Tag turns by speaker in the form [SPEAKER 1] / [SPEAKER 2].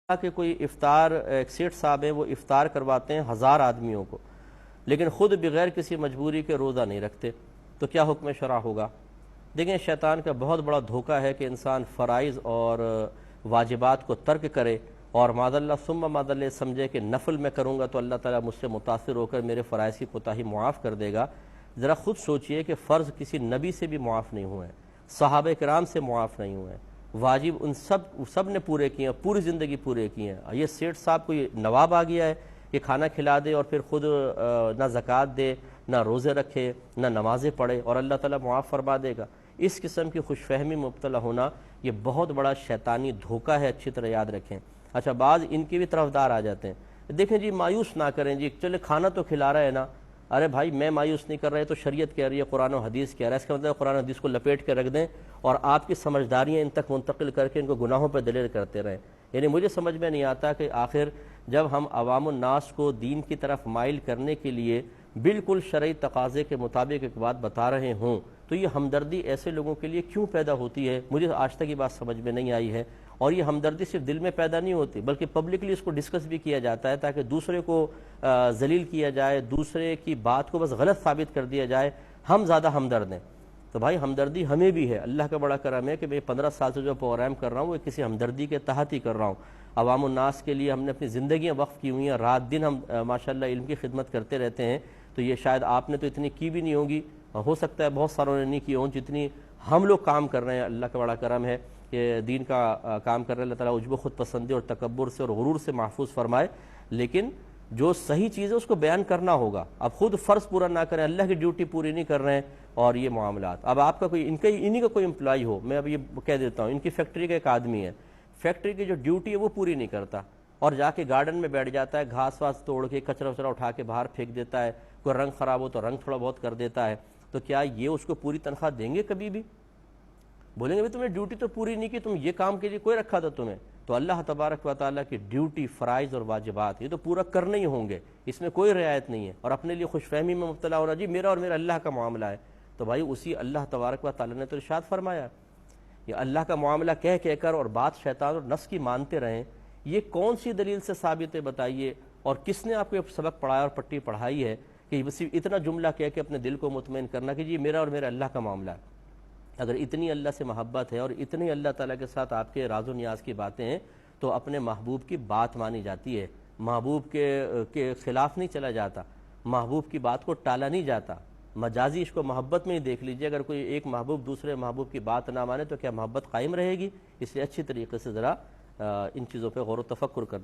[SPEAKER 1] کہ کوئی افطار ایک سیٹ صاحب ہیں وہ افطار کرواتے ہیں 1000 آدمیوں کو، لیکن خود بغیر کسی مجبوری کے روزہ نہیں رکھتے، تو کیا حکم شرع ہوگا؟ دیکھیں، شیطان کا بہت بڑا دھوکہ ہے کہ انسان فرائض اور واجبات کو ترک کرے اور معاذ اللہ ثم معاذ اللہ سمجھے کہ نفل میں کروں گا تو اللہ تعالیٰ مجھ سے متاثر ہو کر میرے فرائض کی کوتاہی معاف کر دے گا۔ ذرا خود سوچئے کہ فرض کسی نبی سے بھی معاف نہیں ہوئے ہیں، صحابہ کرام سے معاف نہیں ہوئے ہیں، واجب ان سب نے پورے کیے ہیں، پوری زندگی پورے کیے ہیں۔ یہ سیٹ صاحب کوئی نواب آ گیا ہے کہ کھانا کھلا دے اور پھر خود نہ زکوٰۃ دے، نہ روزے رکھے، نہ نمازیں پڑھے اور اللہ تعالیٰ معاف فرما دے گا؟ اس قسم کی خوش فہمی مبتلا ہونا یہ بہت بڑا شیطانی دھوکہ ہے، اچھی طرح یاد رکھیں۔ اچھا، بعض ان کی بھی طرفدار آ جاتے ہیں، دیکھیں جی مایوس نہ کریں جی، چلے کھانا تو کھلا رہا ہے نا۔ ارے بھائی، میں مایوس نہیں کر رہا ہے تو شریعت کہہ رہی ہے، قرآن و حدیث کہہ رہا ہے، اس کا مطلب قرآن و حدیث کو لپیٹ کے رکھ دیں اور آپ کی سمجھداریاں ان تک منتقل کر کے ان کو گناہوں پر دلیل کرتے رہیں۔ یعنی مجھے سمجھ میں نہیں آتا کہ آخر جب ہم عوام الناس کو دین کی طرف مائل کرنے کے لیے بالکل شرعی تقاضے کے مطابق ایک بات بتا رہے ہوں تو یہ ہمدردی ایسے لوگوں کے لیے کیوں پیدا ہوتی ہے؟ مجھے آج تک یہ بات سمجھ میں نہیں آئی ہے۔ اور یہ ہمدردی صرف دل میں پیدا نہیں ہوتی بلکہ پبلکلی اس کو ڈسکس بھی کیا جاتا ہے تاکہ دوسرے کو ذلیل کیا جائے، دوسرے کی بات کو بس غلط ثابت کر دیا جائے، ہم زیادہ ہمدرد ہیں۔ تو بھائی ہمدردی ہمیں بھی ہے، اللہ کا بڑا کرم ہے کہ میں 15 سال سے جو پروگرام کر رہا ہوں وہ کسی ہمدردی کے تحت ہی کر رہا ہوں۔ عوام الناس کے لیے ہم نے اپنی زندگیاں وقف کی ہوئی ہیں، رات دن ہم ماشاءاللہ علم کی خدمت کرتے رہتے ہیں، تو یہ شاید آپ نے تو اتنی کی بھی نہیں ہوگی، ہو سکتا ہے بہت ساروں نے نہیں کی ہوں جتنی ہم لوگ کام کر رہے ہیں۔ اللہ کا بڑا کرم ہے کہ دین کا کام کر رہے ہیں، اللہ تعالیٰ عجب و خود پسندی اور تکبر سے اور غرور سے محفوظ فرمائے، لیکن جو صحیح چیز ہے اس کو بیان کرنا ہوگا۔ اب خود فرض پورا نہ کریں، اللہ کی ڈیوٹی پوری نہیں کر رہے ہیں اور یہ معاملات۔ اب آپ کا کوئی انہی کا کوئی امپلائی ہو، میں اب یہ کہہ دیتا ہوں، ان کی فیکٹری کا ایک آدمی ہے، فیکٹری کی جو ڈیوٹی ہے وہ پوری نہیں کرتا اور جا کے گارڈن میں بیٹھ جاتا ہے، گھاس واس توڑ کے کچرا وچرا اٹھا کے باہر پھینک دیتا ہے، کوئی رنگ خراب ہو تو رنگ تھوڑا بہت کر دیتا ہے، تو کیا یہ اس کو پوری تنخواہ دیں گے کبھی بھی؟ بولیں گے بھی تم نے ڈیوٹی تو پوری نہیں کی، تم یہ کام کے لیے کوئی رکھا تھا تمہیں؟ تو اللہ تبارک و تعالیٰ کی ڈیوٹی، فرائض اور واجبات یہ تو پورا کرنے ہی ہوں گے، اس میں کوئی رعایت نہیں ہے۔ اور اپنے لیے خوش فہمی میں مبتلا ہونا جی میرا اور میرا اللہ کا معاملہ ہے، تو بھائی اسی اللہ تبارک و تعالیٰ نے تو ارشاد فرمایا، یہ اللہ کا معاملہ کہہ کر اور بات شیطان اور نفس کی مانتے رہیں، یہ کون سی دلیل سے ثابت ہے بتائیے؟ اور کس نے آپ کو سبق پڑھایا اور پٹی پڑھائی ہے کہ بس اتنا جملہ کہہ کے اپنے دل کو مطمئن کرنا کہ جی میرا اور میرا اللہ کا معاملہ ہے؟ اگر اتنی اللہ سے محبت ہے اور اتنی اللہ تعالیٰ کے ساتھ آپ کے راز و نیاز کی باتیں ہیں تو اپنے محبوب کی بات مانی جاتی ہے، محبوب کے خلاف نہیں چلا جاتا، محبوب کی بات کو ٹالا نہیں جاتا۔ مجازی عشق و محبت میں ہی دیکھ لیجئے، اگر کوئی ایک محبوب دوسرے محبوب کی بات نہ مانے تو کیا محبت قائم رہے گی؟ اس لیے اچھی طریقے سے ذرا ان چیزوں پہ غور و تفکر کرنا